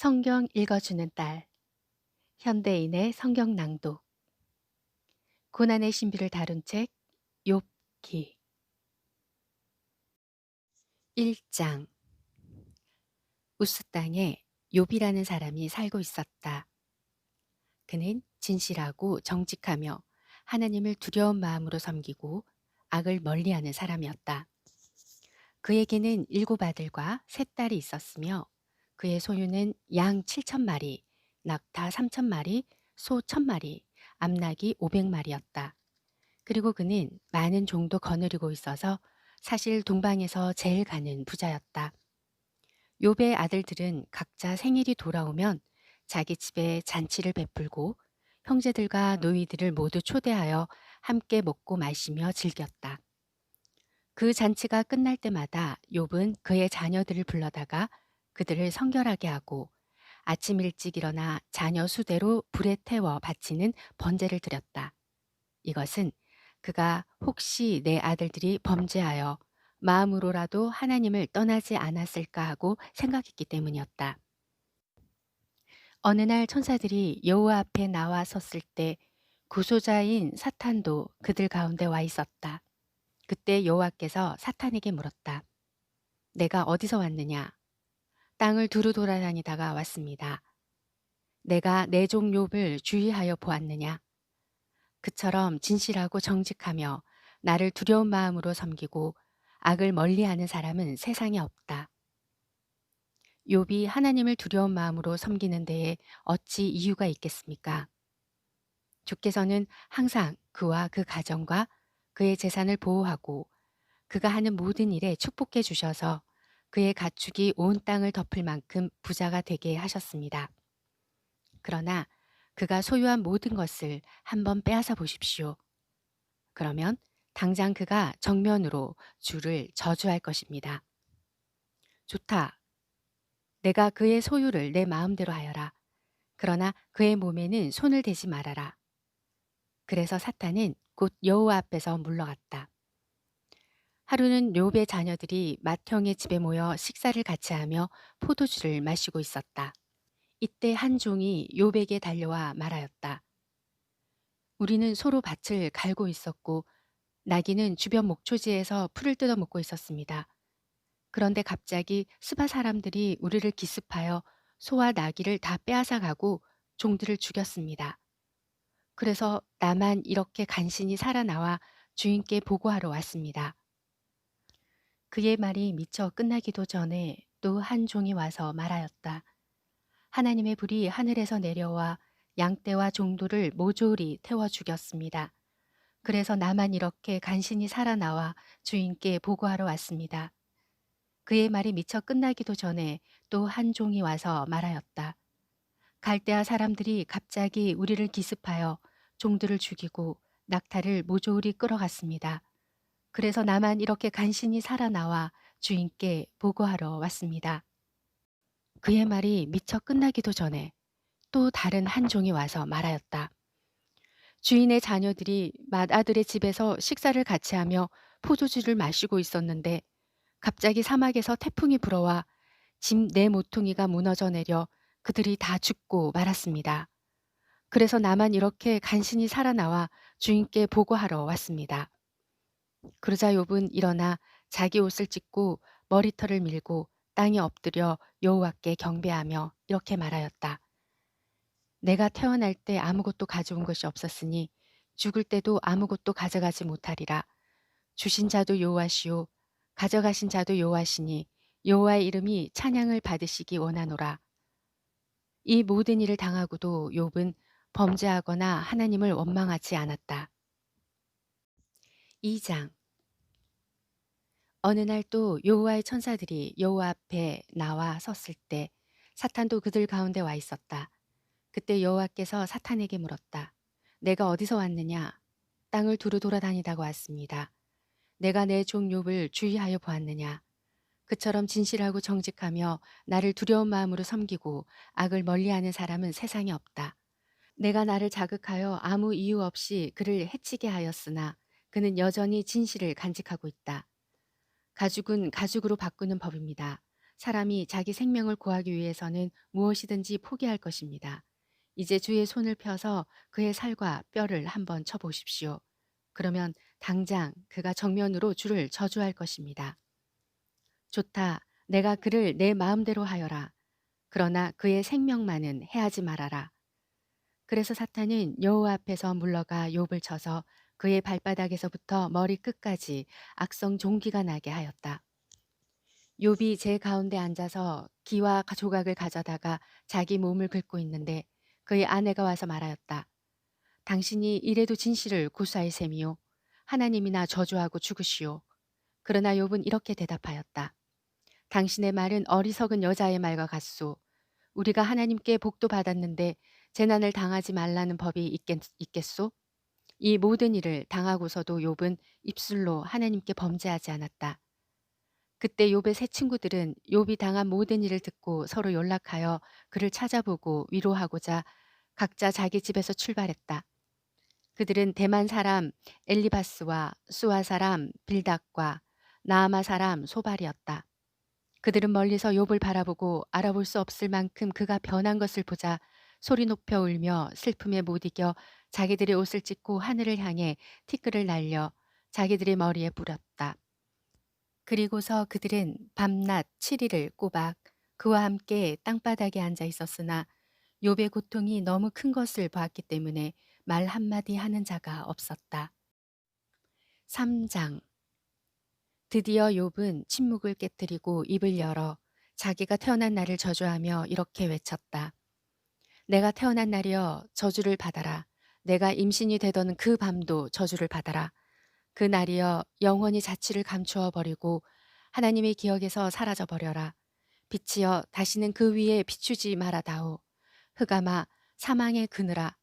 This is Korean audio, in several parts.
성경 읽어주는 딸, 현대인의 성경 낭독, 고난의 신비를 다룬 책, 욥기 1장. 우스 땅에 욥이라는 사람이 살고 있었다. 그는 진실하고 정직하며 하나님을 두려운 마음으로 섬기고 악을 멀리하는 사람이었다. 그에게는 7 아들과 3 딸이 있었으며 그의 소유는 양 7,000마리, 낙타 3,000마리, 소 1,000마리, 암낙이 500마리였다. 그리고 그는 많은 종도 거느리고 있어서 사실 동방에서 제일 가는 부자였다. 욥의 아들들은 각자 생일이 돌아오면 자기 집에 잔치를 베풀고 형제들과 노이들을 모두 초대하여 함께 먹고 마시며 즐겼다. 그 잔치가 끝날 때마다 욥은 그의 자녀들을 불러다가 그들을 성결하게 하고 아침 일찍 일어나 자녀 수대로 불에 태워 바치는 번제를 드렸다. 이것은 그가 혹시 내 아들들이 범죄하여 마음으로라도 하나님을 떠나지 않았을까 하고 생각했기 때문이었다. 어느 날 천사들이 여호와 앞에 나와 섰을 때 구소자인 사탄도 그들 가운데 와 있었다. 그때 여호와께서 사탄에게 물었다. 내가 어디서 왔느냐? 땅을 두루 돌아다니다가 왔습니다. 내가 내 종 욥을 주의하여 보았느냐? 그처럼 진실하고 정직하며 나를 두려운 마음으로 섬기고 악을 멀리하는 사람은 세상에 없다. 욥이 하나님을 두려운 마음으로 섬기는 데에 어찌 이유가 있겠습니까? 주께서는 항상 그와 그 가정과 그의 재산을 보호하고 그가 하는 모든 일에 축복해 주셔서 그의 가축이 온 땅을 덮을 만큼 부자가 되게 하셨습니다. 그러나 그가 소유한 모든 것을 한번 빼앗아 보십시오. 그러면 당장 그가 정면으로 주를 저주할 것입니다. 좋다. 내가 그의 소유를 내 마음대로 하여라. 그러나 그의 몸에는 손을 대지 말아라. 그래서 사탄은 곧 여호와 앞에서 물러갔다. 하루는 욥의 자녀들이 맏형의 집에 모여 식사를 같이 하며 포도주를 마시고 있었다. 이때 한 종이 욥에게 달려와 말하였다. 우리는 서로 밭을 갈고 있었고 나귀는 주변 목초지에서 풀을 뜯어 먹고 있었습니다. 그런데 갑자기 스바 사람들이 우리를 기습하여 소와 나귀를 다 빼앗아 가고 종들을 죽였습니다. 그래서 나만 이렇게 간신히 살아나와 주인께 보고하러 왔습니다. 그의 말이 미처 끝나기도 전에 또 한 종이 와서 말하였다. 하나님의 불이 하늘에서 내려와 양떼와 종들을 모조리 태워 죽였습니다. 그래서 나만 이렇게 간신히 살아나와 주인께 보고하러 왔습니다. 그의 말이 미처 끝나기도 전에 또 한 종이 와서 말하였다. 갈대아 사람들이 갑자기 우리를 기습하여 종들을 죽이고 낙타를 모조리 끌어갔습니다. 그래서 나만 이렇게 간신히 살아나와 주인께 보고하러 왔습니다. 그의 말이 미처 끝나기도 전에 또 다른 한 종이 와서 말하였다. 주인의 자녀들이 맏아들의 집에서 식사를 같이 하며 포도주를 마시고 있었는데 갑자기 사막에서 태풍이 불어와 집 네 모퉁이가 무너져 내려 그들이 다 죽고 말았습니다. 그래서 나만 이렇게 간신히 살아나와 주인께 보고하러 왔습니다. 그러자 욥은 일어나 자기 옷을 찢고 머리털을 밀고 땅에 엎드려 여호와께 경배하며 이렇게 말하였다. 내가 태어날 때 아무것도 가져온 것이 없었으니 죽을 때도 아무것도 가져가지 못하리라. 주신 자도 여호와시요 가져가신 자도 여호와시니 여호와의 이름이 찬양을 받으시기 원하노라. 이 모든 일을 당하고도 욥은 범죄하거나 하나님을 원망하지 않았다. 2장. 어느 날 또 여호와의 천사들이 여호와 앞에 나와 섰을 때 사탄도 그들 가운데 와 있었다. 그때 여호와께서 사탄에게 물었다. 내가 어디서 왔느냐? 땅을 두루 돌아다니다가 왔습니다. 내가 내 종 욥을 주의하여 보았느냐? 그처럼 진실하고 정직하며 나를 두려운 마음으로 섬기고 악을 멀리하는 사람은 세상에 없다. 내가 나를 자극하여 아무 이유 없이 그를 해치게 하였으나 그는 여전히 진실을 간직하고 있다. 가죽은 가죽으로 바꾸는 법입니다. 사람이 자기 생명을 구하기 위해서는 무엇이든지 포기할 것입니다. 이제 주의 손을 펴서 그의 살과 뼈를 한번 쳐보십시오. 그러면 당장 그가 정면으로 주를 저주할 것입니다. 좋다. 내가 그를 내 마음대로 하여라. 그러나 그의 생명만은 해하지 말아라. 그래서 사탄은 여호와 앞에서 물러가 욥을 쳐서 그의 발바닥에서부터 머리 끝까지 악성 종기가 나게 하였다. 욥이 제 가운데 앉아서 기와 조각을 가져다가 자기 몸을 긁고 있는데 그의 아내가 와서 말하였다. 당신이 이래도 진실을 고수할 셈이요. 하나님이나 저주하고 죽으시오. 그러나 욥은 이렇게 대답하였다. 당신의 말은 어리석은 여자의 말과 같소. 우리가 하나님께 복도 받았는데 재난을 당하지 말라는 법이 있겠소? 이 모든 일을 당하고서도 욥은 입술로 하나님께 범죄하지 않았다. 그때 욥의 세 친구들은 욥이 당한 모든 일을 듣고 서로 연락하여 그를 찾아보고 위로하고자 각자 자기 집에서 출발했다. 그들은 대만 사람 엘리바스와 수아 사람 빌닥과 나아마 사람 소발이었다. 그들은 멀리서 욥을 바라보고 알아볼 수 없을 만큼 그가 변한 것을 보자 소리 높여 울며 슬픔에 못 이겨 자기들의 옷을 찢고 하늘을 향해 티끌을 날려 자기들의 머리에 뿌렸다. 그리고서 그들은 밤낮 7일을 꼬박 그와 함께 땅바닥에 앉아 있었으나 욥의 고통이 너무 큰 것을 보았기 때문에 말 한마디 하는 자가 없었다. 3장. 드디어 욥은 침묵을 깨뜨리고 입을 열어 자기가 태어난 날을 저주하며 이렇게 외쳤다. 내가 태어난 날이여 저주를 받아라. 내가 임신이 되던 그 밤도 저주를 받아라. 그 날이여 영원히 자취를 감추어 버리고 하나님의 기억에서 사라져 버려라. 빛이여 다시는 그 위에 비추지 말아다오. 흑암아 사망의 그늘아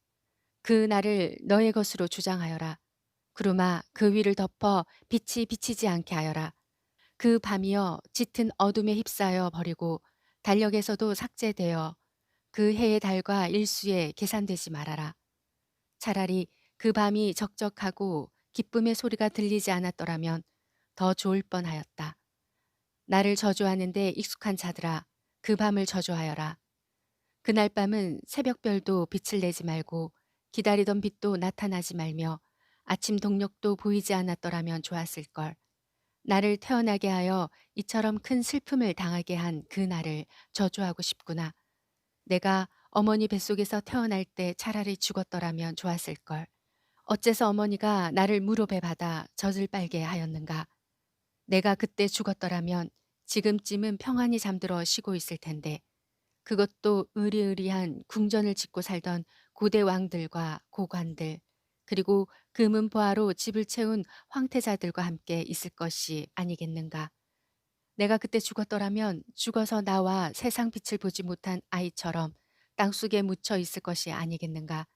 그 날을 너의 것으로 주장하여라. 구름아 그 위를 덮어 빛이 비치지 않게 하여라. 그 밤이여 짙은 어둠에 휩싸여 버리고 달력에서도 삭제되어 그 해의 달과 일수에 계산되지 말아라. 차라리 그 밤이 적적하고 기쁨의 소리가 들리지 않았더라면 더 좋을 뻔하였다. 나를 저주하는데 익숙한 자들아 그 밤을 저주하여라. 그날 밤은 새벽별도 빛을 내지 말고 기다리던 빛도 나타나지 말며 아침 동력도 보이지 않았더라면 좋았을걸. 나를 태어나게 하여 이처럼 큰 슬픔을 당하게 한 그 날을 저주하고 싶구나. 내가 어머니 뱃속에서 태어날 때 차라리 죽었더라면 좋았을걸. 어째서 어머니가 나를 무릎에 받아 젖을 빨게 하였는가. 내가 그때 죽었더라면 지금쯤은 평안히 잠들어 쉬고 있을 텐데 그것도 의리의리한 궁전을 짓고 살던 고대 왕들과 고관들 그리고 금은보화로 집을 채운 황태자들과 함께 있을 것이 아니겠는가. 내가 그때 죽었더라면 죽어서 나와 세상 빛을 보지 못한 아이처럼 땅속에 묻혀 있을 것이 아니겠는가.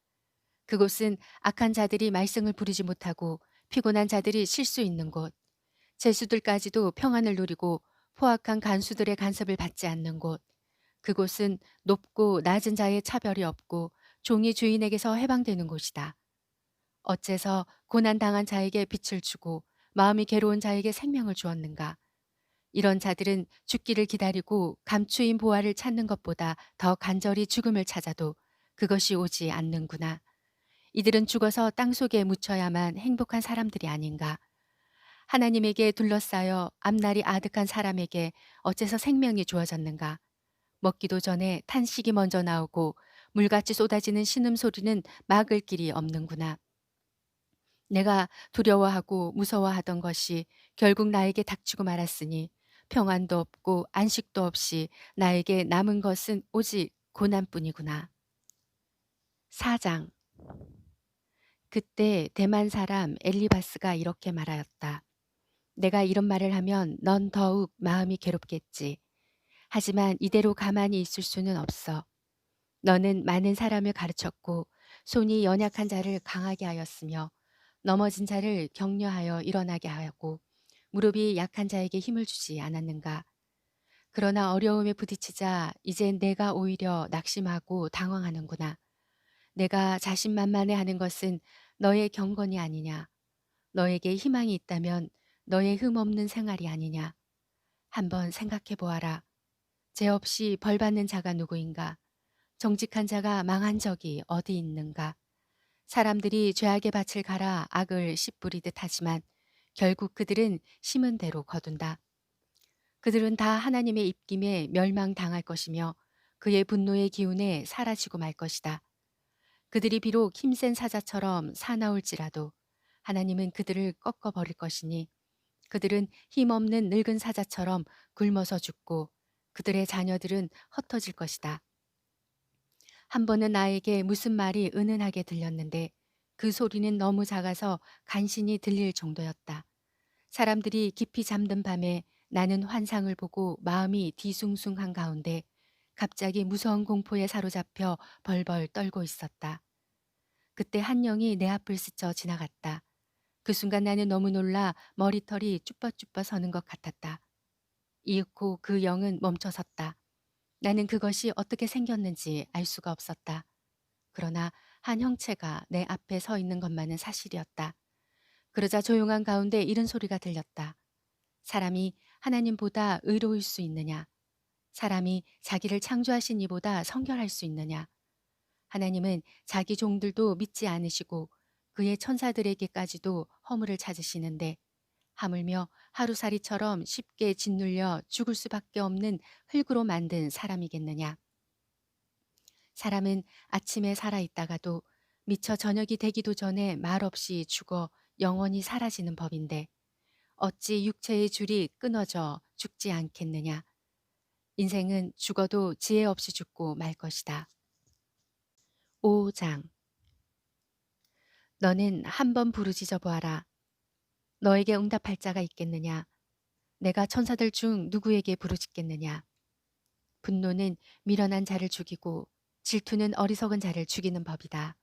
그곳은 악한 자들이 말썽을 부리지 못하고 피곤한 자들이 쉴 수 있는 곳, 죄수들까지도 평안을 누리고 포악한 간수들의 간섭을 받지 않는 곳, 그곳은 높고 낮은 자의 차별이 없고 종이 주인에게서 해방되는 곳이다. 어째서 고난당한 자에게 빛을 주고 마음이 괴로운 자에게 생명을 주었는가. 이런 자들은 죽기를 기다리고 감추인 보화를 찾는 것보다 더 간절히 죽음을 찾아도 그것이 오지 않는구나. 이들은 죽어서 땅속에 묻혀야만 행복한 사람들이 아닌가. 하나님에게 둘러싸여 앞날이 아득한 사람에게 어째서 생명이 주어졌는가. 먹기도 전에 탄식이 먼저 나오고 물같이 쏟아지는 신음소리는 막을 길이 없는구나. 내가 두려워하고 무서워하던 것이 결국 나에게 닥치고 말았으니 평안도 없고 안식도 없이 나에게 남은 것은 오직 고난뿐이구나. 4장. 그때 대만 사람 엘리바스가 이렇게 말하였다. 내가 이런 말을 하면 넌 더욱 마음이 괴롭겠지. 하지만 이대로 가만히 있을 수는 없어. 너는 많은 사람을 가르쳤고 손이 연약한 자를 강하게 하였으며 넘어진 자를 격려하여 일어나게 하였고 무릎이 약한 자에게 힘을 주지 않았는가. 그러나 어려움에 부딪히자 이젠 내가 오히려 낙심하고 당황하는구나. 내가 자신만만해하는 것은 너의 경건이 아니냐. 너에게 희망이 있다면 너의 흠없는 생활이 아니냐. 한번 생각해 보아라. 죄 없이 벌 받는 자가 누구인가? 정직한 자가 망한 적이 어디 있는가? 사람들이 죄악의 밭을 갈아 악을 씨 뿌리듯 하지만 결국 그들은 심은 대로 거둔다. 그들은 다 하나님의 입김에 멸망당할 것이며 그의 분노의 기운에 사라지고 말 것이다. 그들이 비록 힘센 사자처럼 사나울지라도 하나님은 그들을 꺾어버릴 것이니 그들은 힘없는 늙은 사자처럼 굶어서 죽고 그들의 자녀들은 흩어질 것이다. 한 번은 나에게 무슨 말이 은은하게 들렸는데 그 소리는 너무 작아서 간신히 들릴 정도였다. 사람들이 깊이 잠든 밤에 나는 환상을 보고 마음이 뒤숭숭한 가운데 갑자기 무서운 공포에 사로잡혀 벌벌 떨고 있었다. 그때 한 영이 내 앞을 스쳐 지나갔다. 그 순간 나는 너무 놀라 머리털이 쭈뼛쭈뼛 서는 것 같았다. 이윽고 그 영은 멈춰 섰다. 나는 그것이 어떻게 생겼는지 알 수가 없었다. 그러나 한 형체가 내 앞에 서 있는 것만은 사실이었다. 그러자 조용한 가운데 이런 소리가 들렸다. 사람이 하나님보다 의로울 수 있느냐? 사람이 자기를 창조하신 이보다 성결할 수 있느냐? 하나님은 자기 종들도 믿지 않으시고 그의 천사들에게까지도 허물을 찾으시는데 하물며 하루살이처럼 쉽게 짓눌려 죽을 수밖에 없는 흙으로 만든 사람이겠느냐? 사람은 아침에 살아있다가도 미처 저녁이 되기도 전에 말없이 죽어 영원히 사라지는 법인데 어찌 육체의 줄이 끊어져 죽지 않겠느냐? 인생은 죽어도 지혜 없이 죽고 말 것이다. 5장. 너는 한번 부르짖어 보아라. 너에게 응답할 자가 있겠느냐? 내가 천사들 중 누구에게 부르짖겠느냐? 분노는 미련한 자를 죽이고 질투는 어리석은 자를 죽이는 법이다.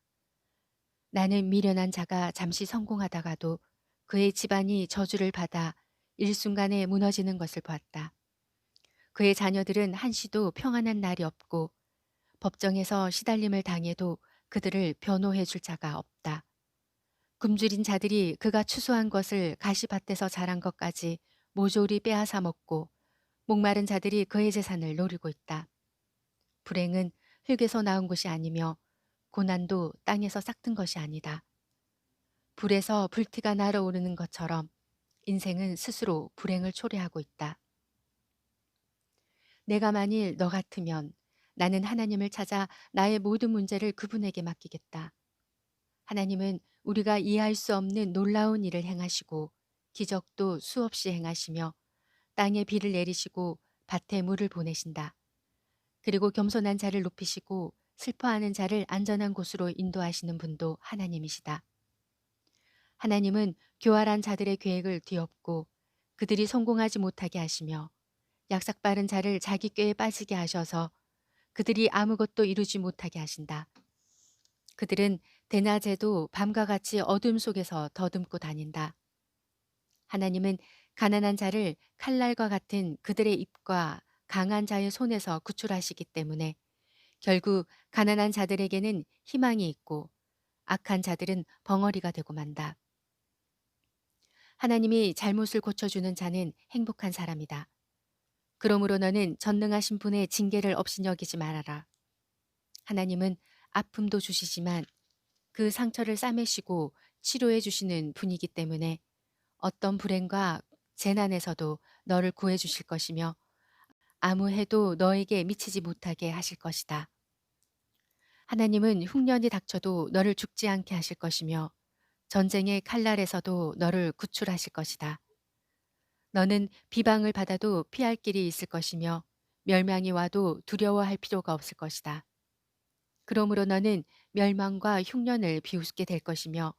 나는 미련한 자가 잠시 성공하다가도 그의 집안이 저주를 받아 일순간에 무너지는 것을 보았다. 그의 자녀들은 한시도 평안한 날이 없고 법정에서 시달림을 당해도 그들을 변호해 줄 자가 없다. 굶주린 자들이 그가 추수한 것을 가시밭에서 자란 것까지 모조리 빼앗아 먹고 목마른 자들이 그의 재산을 노리고 있다. 불행은 흙에서 나온 것이 아니며 고난도 땅에서 싹튼 것이 아니다. 불에서 불티가 날아오르는 것처럼 인생은 스스로 불행을 초래하고 있다. 내가 만일 너 같으면 나는 하나님을 찾아 나의 모든 문제를 그분에게 맡기겠다. 하나님은 우리가 이해할 수 없는 놀라운 일을 행하시고 기적도 수없이 행하시며 땅에 비를 내리시고 밭에 물을 보내신다. 그리고 겸손한 자를 높이시고 슬퍼하는 자를 안전한 곳으로 인도하시는 분도 하나님이시다. 하나님은 교활한 자들의 계획을 뒤엎고 그들이 성공하지 못하게 하시며 약삭빠른 자를 자기 꾀에 빠지게 하셔서 그들이 아무것도 이루지 못하게 하신다. 그들은 대낮에도 밤과 같이 어둠 속에서 더듬고 다닌다. 하나님은 가난한 자를 칼날과 같은 그들의 입과 강한 자의 손에서 구출하시기 때문에 결국 가난한 자들에게는 희망이 있고 악한 자들은 벙어리가 되고 만다. 하나님이 잘못을 고쳐주는 자는 행복한 사람이다. 그러므로 너는 전능하신 분의 징계를 업신여기지 말아라. 하나님은 아픔도 주시지만 그 상처를 싸매시고 치료해 주시는 분이기 때문에 어떤 불행과 재난에서도 너를 구해 주실 것이며 아무 해도 너에게 미치지 못하게 하실 것이다. 하나님은 흉년이 닥쳐도 너를 죽지 않게 하실 것이며 전쟁의 칼날에서도 너를 구출하실 것이다. 너는 비방을 받아도 피할 길이 있을 것이며 멸망이 와도 두려워할 필요가 없을 것이다. 그러므로 너는 멸망과 흉년을 비웃게 될 것이며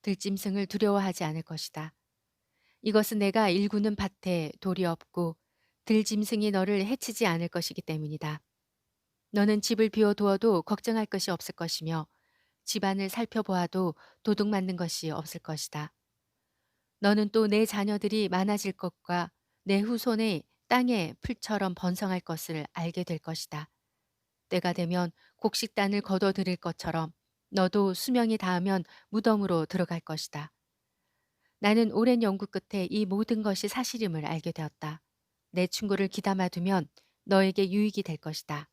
들짐승을 두려워하지 않을 것이다. 이것은 내가 일구는 밭에 돌이 없고 들짐승이 너를 해치지 않을 것이기 때문이다. 너는 집을 비워두어도 걱정할 것이 없을 것이며 집안을 살펴보아도 도둑 맞는 것이 없을 것이다. 너는 또 내 자녀들이 많아질 것과 내 후손의 땅에 풀처럼 번성할 것을 알게 될 것이다. 때가 되면 곡식단을 거둬들일 것처럼 너도 수명이 닿으면 무덤으로 들어갈 것이다. 나는 오랜 연구 끝에 이 모든 것이 사실임을 알게 되었다. 내 충고를 귀담아 두면 너에게 유익이 될 것이다.